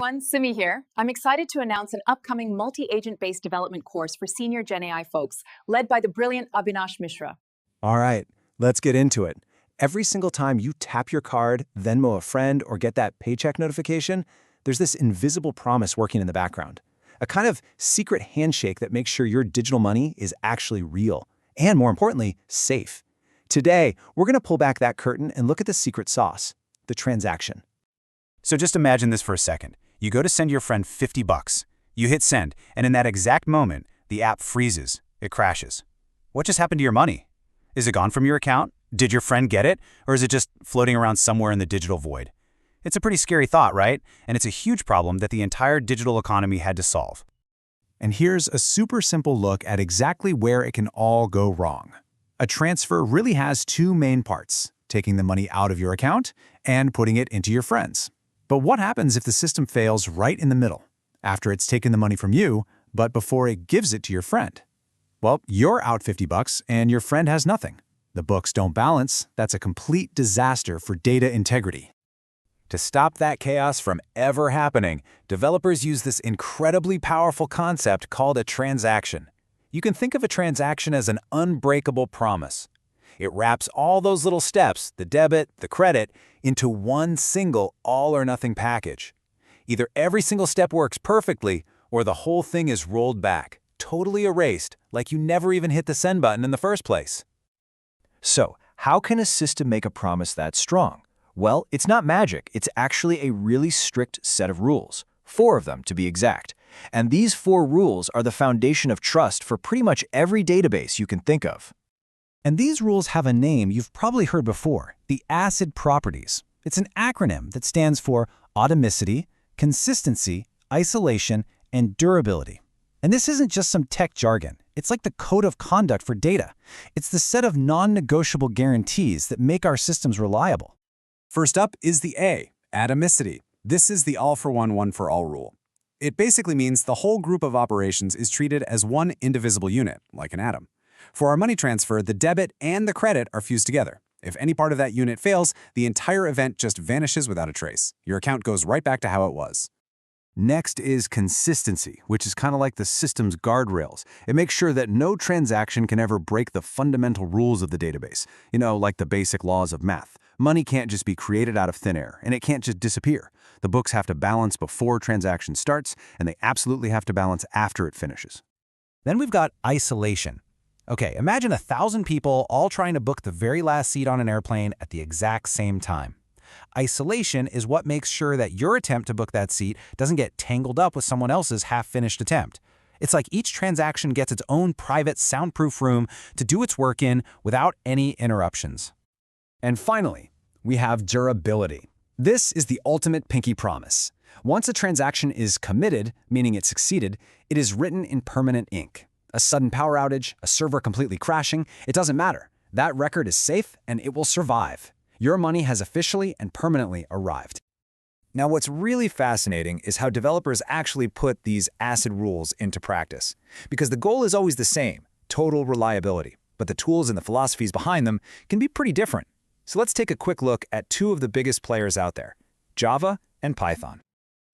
everyone, Simi here. I'm excited to announce an upcoming multi-agent-based development course for senior Gen AI folks, led by the brilliant Abhinash Mishra. All right, let's get into it. Every single time you tap your card, Venmo a friend, or get that paycheck notification, there's this invisible promise working in the background. A kind of secret handshake that makes sure your digital money is actually real, and more importantly, safe. Today, we're going to pull back that curtain and look at the secret sauce, the transaction. So just imagine this for a second. You go to send your friend $50. You hit send, and in that exact moment, the app freezes. It crashes. What just happened to your money? Is it gone from your account? Did your friend get it? Or is it just floating around somewhere in the digital void? It's a pretty scary thought, right? And it's a huge problem that the entire digital economy had to solve. And here's a super simple look at exactly where it can all go wrong. A transfer really has two main parts, taking the money out of your account and putting it into your friend's. But what happens if the system fails right in the middle, after it's taken the money from you, but before it gives it to your friend? Well, you're out $50 and your friend has nothing. The books don't balance. That's a complete disaster for data integrity. To stop that chaos from ever happening, developers use this incredibly powerful concept called a transaction. You can think of a transaction as an unbreakable promise. It wraps all those little steps, the debit, the credit, into one single all-or-nothing package. Either every single step works perfectly, or the whole thing is rolled back, totally erased, like you never even hit the send button in the first place. So, how can a system make a promise that strong? Well, it's not magic. It's actually a really strict set of rules. 4 of them, to be exact. And these 4 rules are the foundation of trust for pretty much every database you can think of. And these rules have a name you've probably heard before, the ACID properties. It's an acronym that stands for atomicity, consistency, isolation, and durability. And this isn't just some tech jargon. It's like the code of conduct for data. It's the set of non-negotiable guarantees that make our systems reliable. First up is the A, atomicity. This is the all-for-one, one-for-all rule. It basically means the whole group of operations is treated as one indivisible unit, like an atom. For our money transfer, the debit and the credit are fused together. If any part of that unit fails, the entire event just vanishes without a trace. Your account goes right back to how it was. Next is consistency, which is kind of like the system's guardrails. It makes sure that no transaction can ever break the fundamental rules of the database. Like the basic laws of math. Money can't just be created out of thin air, and it can't just disappear. The books have to balance before transaction starts, and they absolutely have to balance after it finishes. Then we've got isolation. Okay, imagine 1,000 people all trying to book the very last seat on an airplane at the exact same time. Isolation is what makes sure that your attempt to book that seat doesn't get tangled up with someone else's half-finished attempt. It's like each transaction gets its own private, soundproof room to do its work in without any interruptions. And finally, we have durability. This is the ultimate pinky promise. Once a transaction is committed, meaning it succeeded, it is written in permanent ink. A sudden power outage, a server completely crashing, it doesn't matter. That record is safe and it will survive. Your money has officially and permanently arrived. Now, what's really fascinating is how developers actually put these ACID rules into practice. Because the goal is always the same, total reliability. But the tools and the philosophies behind them can be pretty different. So let's take a quick look at 2 of the biggest players out there, Java and Python.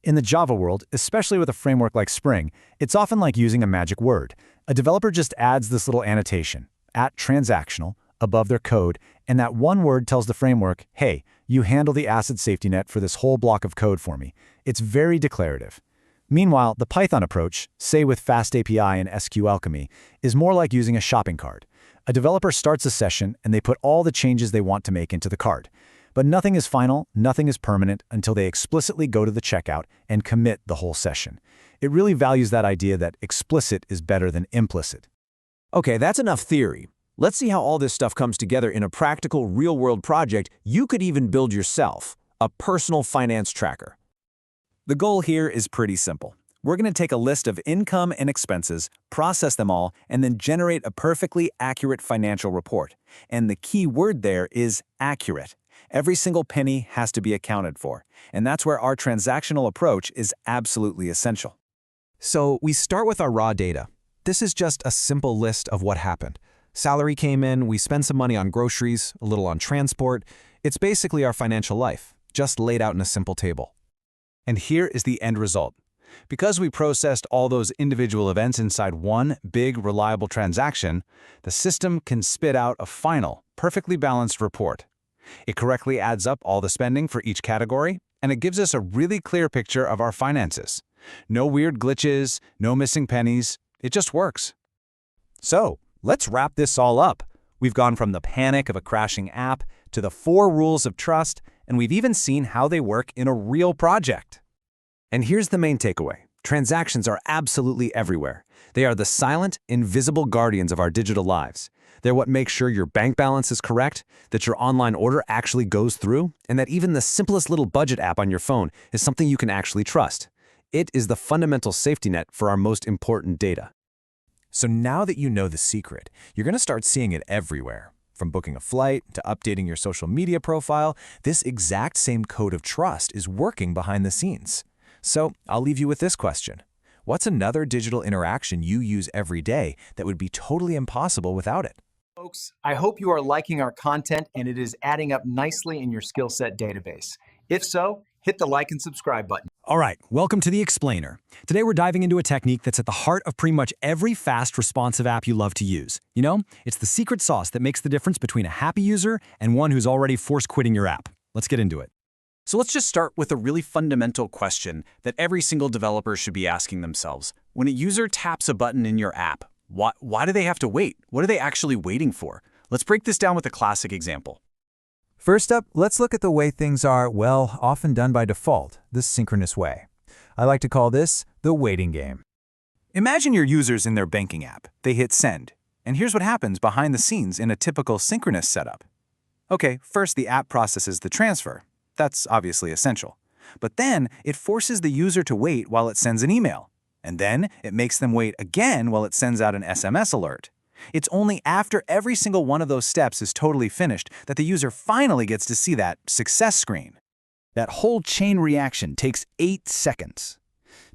In the Java world, especially with a framework like Spring, it's often like using a magic word. A developer just adds this little annotation, @transactional, above their code, and that one word tells the framework, hey, you handle the ACID safety net for this whole block of code for me. It's very declarative. Meanwhile, the Python approach, say with FastAPI and SQAlchemy, is more like using a shopping cart. A developer starts a session and they put all the changes they want to make into the cart. But nothing is final, nothing is permanent until they explicitly go to the checkout and commit the whole session. It really values that idea that explicit is better than implicit. Okay, that's enough theory. Let's see how all this stuff comes together in a practical, real-world project you could even build yourself, a personal finance tracker. The goal here is pretty simple. We're going to take a list of income and expenses, process them all, and then generate a perfectly accurate financial report. And the key word there is accurate. Every single penny has to be accounted for, and that's where our transactional approach is absolutely essential. So we start with our raw data. This is just a simple list of what happened. Salary came in, we spend some money on groceries, a little on transport. It's basically our financial life, just laid out in a simple table. And here is the end result. Because we processed all those individual events inside one big, reliable transaction, the system can spit out a final, perfectly balanced report. It correctly adds up all the spending for each category, and it gives us a really clear picture of our finances. No weird glitches, no missing pennies. It just works. So, let's wrap this all up. We've gone from the panic of a crashing app to the 4 rules of trust, and we've even seen how they work in a real project. And here's the main takeaway. Transactions are absolutely everywhere. They are the silent, invisible guardians of our digital lives. They're what makes sure your bank balance is correct, that your online order actually goes through, and that even the simplest little budget app on your phone is something you can actually trust. It is the fundamental safety net for our most important data. So now that you know the secret, you're going to start seeing it everywhere. From booking a flight to updating your social media profile, this exact same code of trust is working behind the scenes. So I'll leave you with this question. What's another digital interaction you use every day that would be totally impossible without it? Folks, I hope you are liking our content and it is adding up nicely in your skill set database. If so, hit the like and subscribe button. All right, welcome to The Explainer. Today we're diving into a technique that's at the heart of pretty much every fast, responsive app you love to use. You know, it's the secret sauce that makes the difference between a happy user and one who's already forced quitting your app. Let's get into it. So let's just start with a really fundamental question that every single developer should be asking themselves. When a user taps a button in your app, why do they have to wait? What are they actually waiting for? Let's break this down with a classic example. First up, let's look at the way things are, well, often done by default, the synchronous way. I like to call this the waiting game. Imagine your users in their banking app. They hit send. And here's what happens behind the scenes in a typical synchronous setup. Okay, first the app processes the transfer. That's obviously essential. But then it forces the user to wait while it sends an email. And then it makes them wait again while it sends out an SMS alert. It's only after every single one of those steps is totally finished that the user finally gets to see that success screen. That whole chain reaction takes 8 seconds.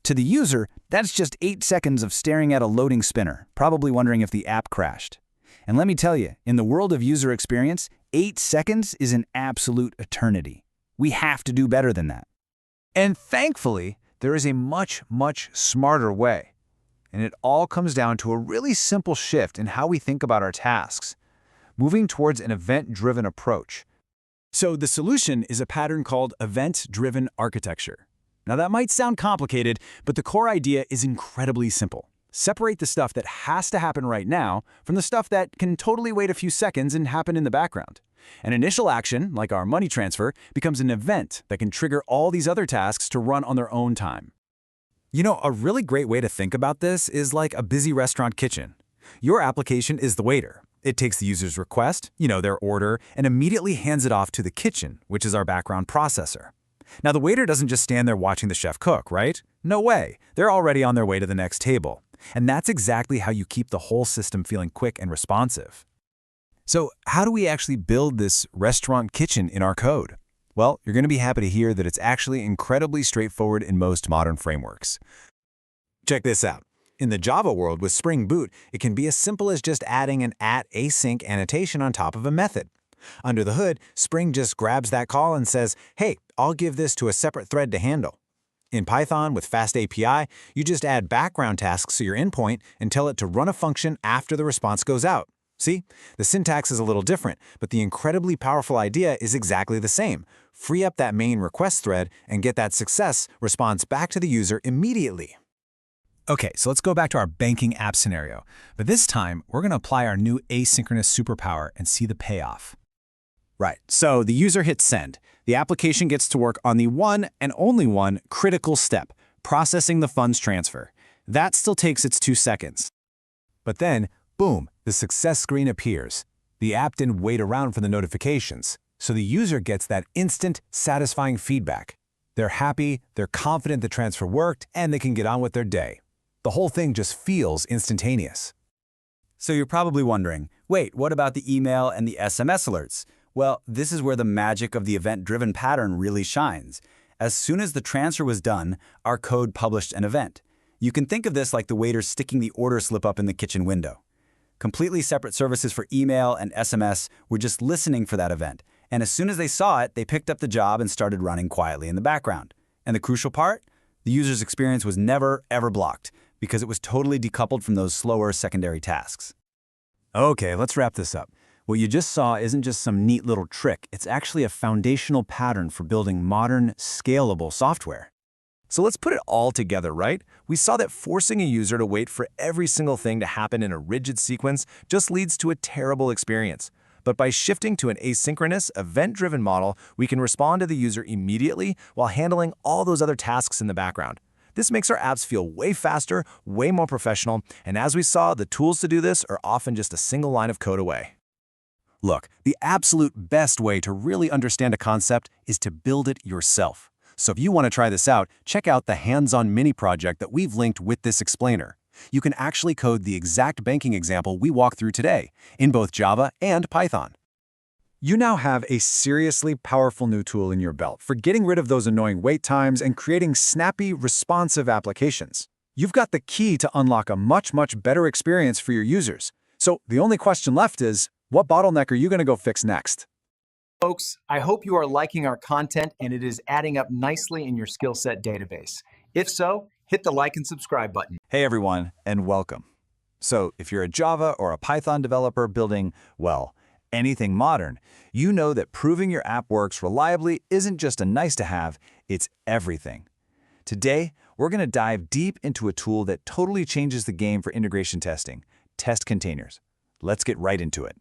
To the user, that's just 8 seconds of staring at a loading spinner, probably wondering if the app crashed. And let me tell you, in the world of user experience, 8 seconds is an absolute eternity. We have to do better than that. And thankfully, there is a much, much smarter way. And it all comes down to a really simple shift in how we think about our tasks, moving towards an event-driven approach. So the solution is a pattern called event-driven architecture. Now that might sound complicated, but the core idea is incredibly simple. Separate the stuff that has to happen right now from the stuff that can totally wait a few seconds and happen in the background. An initial action, like our money transfer, becomes an event that can trigger all these other tasks to run on their own time. You know, a really great way to think about this is like a busy restaurant kitchen. Your application is the waiter. It takes the user's request, their order, and immediately hands it off to the kitchen, which is our background processor. Now, the waiter doesn't just stand there watching the chef cook, right? No way. They're already on their way to the next table. And that's exactly how you keep the whole system feeling quick and responsive. So how do we actually build this restaurant kitchen in our code? Well, you're going to be happy to hear that it's actually incredibly straightforward in most modern frameworks. Check this out. In the Java world with Spring Boot, it can be as simple as just adding an @async annotation on top of a method. Under the hood, Spring just grabs that call and says, hey, I'll give this to a separate thread to handle. In Python with FastAPI, you just add background tasks to your endpoint and tell it to run a function after the response goes out. See, the syntax is a little different, but the incredibly powerful idea is exactly the same. Free up that main request thread and get that success response back to the user immediately. Okay, so let's go back to our banking app scenario. But this time, we're going to apply our new asynchronous superpower and see the payoff. Right, so the user hits send. The application gets to work on the one and only one critical step, processing the funds transfer. That still takes its 2 seconds. But then, boom, the success screen appears. The app didn't wait around for the notifications, so the user gets that instant, satisfying feedback. They're happy, they're confident the transfer worked, and they can get on with their day. The whole thing just feels instantaneous. So you're probably wondering, wait, what about the email and the SMS alerts? Well, this is where the magic of the event-driven pattern really shines. As soon as the transfer was done, our code published an event. You can think of this like the waiter sticking the order slip up in the kitchen window. Completely separate services for email and SMS were just listening for that event, and as soon as they saw it, they picked up the job and started running quietly in the background. And the crucial part? The user's experience was never, ever blocked because it was totally decoupled from those slower secondary tasks. Okay, let's wrap this up. What you just saw isn't just some neat little trick. It's actually a foundational pattern for building modern, scalable software. So let's put it all together, right? We saw that forcing a user to wait for every single thing to happen in a rigid sequence just leads to a terrible experience. But by shifting to an asynchronous, event-driven model, we can respond to the user immediately while handling all those other tasks in the background. This makes our apps feel way faster, way more professional, and as we saw, the tools to do this are often just a single line of code away. Look, the absolute best way to really understand a concept is to build it yourself. So if you want to try this out, check out the hands-on mini project that we've linked with this explainer. You can actually code the exact banking example we walked through today in both Java and Python. You now have a seriously powerful new tool in your belt for getting rid of those annoying wait times and creating snappy, responsive applications. You've got the key to unlock a much better experience for your users. So the only question left is, what bottleneck are you going to go fix next? Folks, I hope you are liking our content and it is adding up nicely in your skill set database. If so, hit the like and subscribe button. Hey everyone, and welcome. So if you're a Java or a Python developer building, well, anything modern, you know that proving your app works reliably isn't just a nice-to-have, it's everything. Today, we're going to dive deep into a tool that totally changes the game for integration testing, test containers. Let's get right into it.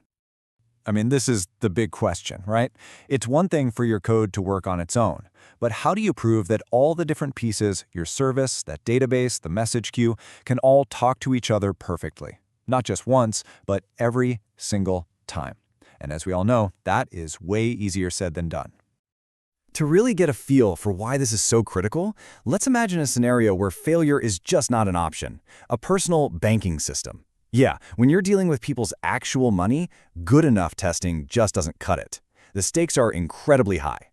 I mean, this is the big question, right? It's one thing for your code to work on its own, but how do you prove that all the different pieces, your service, that database, the message queue, can all talk to each other perfectly? Not just once, but every single time. And as we all know, that is way easier said than done. To really get a feel for why this is so critical, let's imagine a scenario where failure is just not an option, a personal banking system. Yeah, when you're dealing with people's actual money, good enough testing just doesn't cut it. The stakes are incredibly high.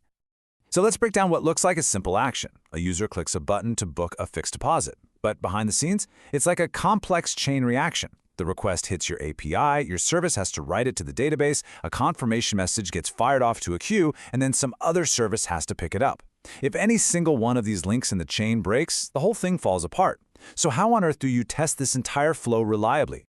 So let's break down what looks like a simple action. A user clicks a button to book a fixed deposit. But behind the scenes, it's like a complex chain reaction. The request hits your API, your service has to write it to the database, a confirmation message gets fired off to a queue, and then some other service has to pick it up. If any single one of these links in the chain breaks, the whole thing falls apart. So how on earth do you test this entire flow reliably?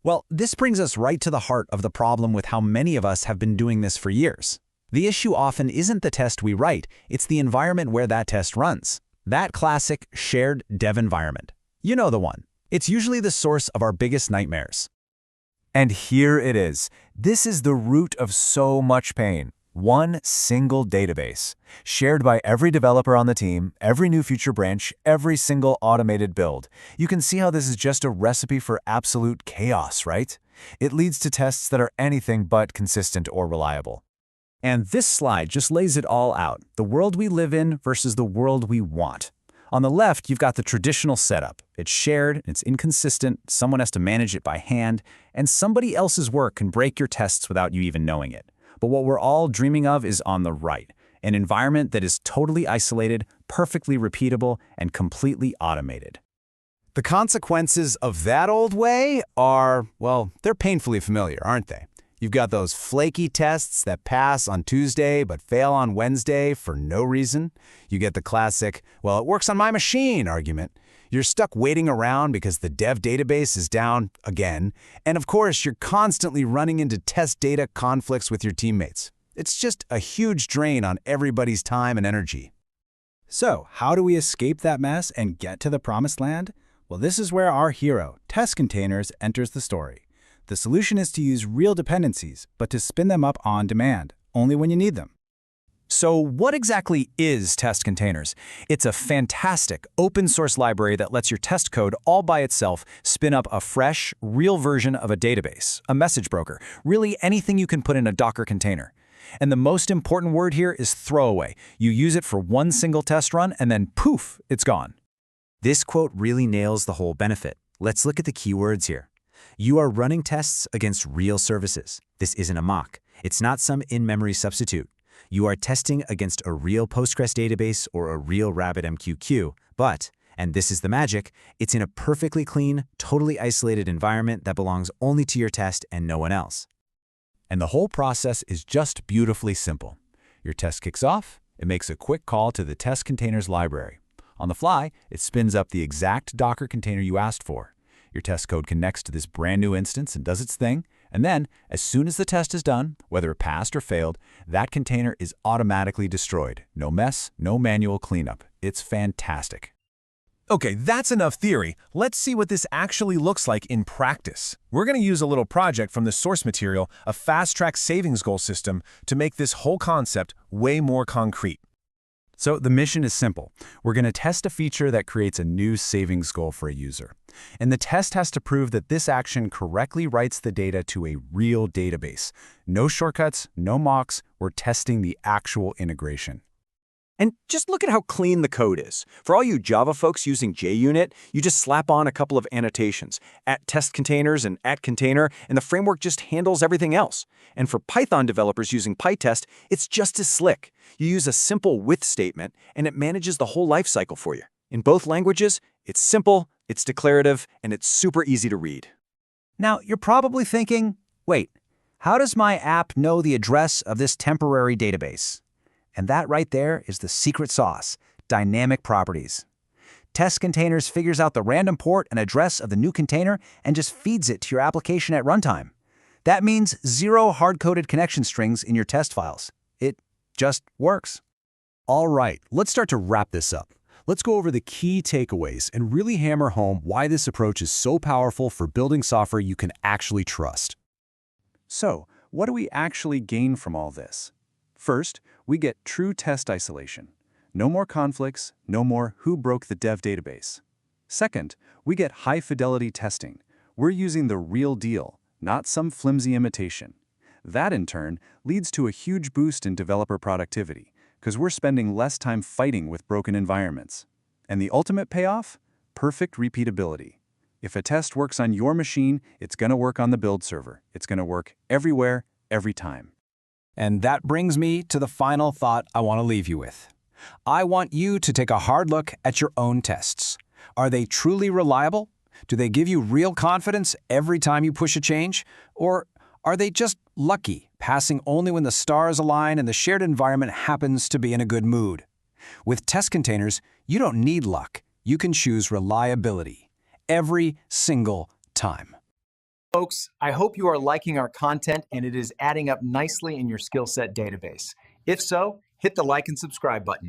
Well, this brings us right to the heart of the problem with how many of us have been doing this for years. The issue often isn't the test we write, it's the environment where that test runs. That classic shared dev environment. You know the one. It's usually the source of our biggest nightmares. And here it is. This is the root of so much pain. One single database, shared by every developer on the team, every new feature branch, every single automated build. You can see how this is just a recipe for absolute chaos, right? It leads to tests that are anything but consistent or reliable. And this slide just lays it all out, the world we live in versus the world we want. On the left, you've got the traditional setup. It's shared, it's inconsistent, someone has to manage it by hand, and somebody else's work can break your tests without you even knowing it. But what we're all dreaming of is on the right, an environment that is totally isolated, perfectly repeatable, and completely automated. The consequences of that old way are, well, they're painfully familiar, aren't they? You've got those flaky tests that pass on Tuesday but fail on Wednesday for no reason. You get the classic, well, it works on my machine argument. You're stuck waiting around because the dev database is down again. And of course, you're constantly running into test data conflicts with your teammates. It's just a huge drain on everybody's time and energy. So, how do we escape that mess and get to the promised land? Well, this is where our hero, test containers, enters the story. The solution is to use real dependencies, but to spin them up on demand, only when you need them. So what exactly is test containers? It's a fantastic open-source library that lets your test code all by itself spin up a fresh, real version of a database, a message broker, really anything you can put in a Docker container. And the most important word here is throwaway. You use it for one single test run and then poof, it's gone. This quote really nails the whole benefit. Let's look at the keywords here. You are running tests against real services. This isn't a mock. It's not some in-memory substitute. You are testing against a real Postgres database or a real RabbitMQ queue, but, and this is the magic, it's in a perfectly clean, totally isolated environment that belongs only to your test and no one else. And the whole process is just beautifully simple. Your test kicks off, It makes a quick call to the test containers library. On the fly, it spins up the exact Docker container you asked for. Your test code connects to this brand new instance and does its thing, and then, as soon as the test is done, whether it passed or failed, that container is automatically destroyed. No mess, no manual cleanup. It's fantastic. Okay, that's enough theory. Let's see what this actually looks like in practice. We're going to use a little project from the source material, a fast-track savings goal system, to make this whole concept way more concrete. So the mission is simple. We're going to test a feature that creates a new savings goal for a user. And the test has to prove that this action correctly writes the data to a real database. No shortcuts, no mocks. We're testing the actual integration. And just look at how clean the code is. For all you Java folks using JUnit, you just slap on a couple of annotations, @test containers and @container, and the framework just handles everything else. And for Python developers using PyTest, it's just as slick. You use a simple with statement, and it manages the whole lifecycle for you. In both languages, it's simple, it's declarative, and it's super easy to read. Now, you're probably thinking, wait, how does my app know the address of this temporary database? And that right there is the secret sauce, dynamic properties. Test containers figures out the random port and address of the new container and just feeds it to your application at runtime. That means zero hard-coded connection strings in your test files. It just works. All right, let's start to wrap this up. Let's go over the key takeaways and really hammer home why this approach is so powerful for building software you can actually trust. So, what do we actually gain from all this? First, we get true test isolation. No more conflicts, no more who broke the dev database. Second, we get high-fidelity testing. We're using the real deal, not some flimsy imitation. That, in turn, leads to a huge boost in developer productivity, because we're spending less time fighting with broken environments. And the ultimate payoff? Perfect repeatability. If a test works on your machine, it's going to work on the build server. It's going to work everywhere, every time. And that brings me to the final thought I want to leave you with. I want you to take a hard look at your own tests. Are they truly reliable? Do they give you real confidence every time you push a change? Or are they just lucky, passing only when the stars align and the shared environment happens to be in a good mood? With test containers, you don't need luck. You can choose reliability every single time. Folks, I hope you are liking our content and it is adding up nicely in your skill set database. If so, hit the like and subscribe button.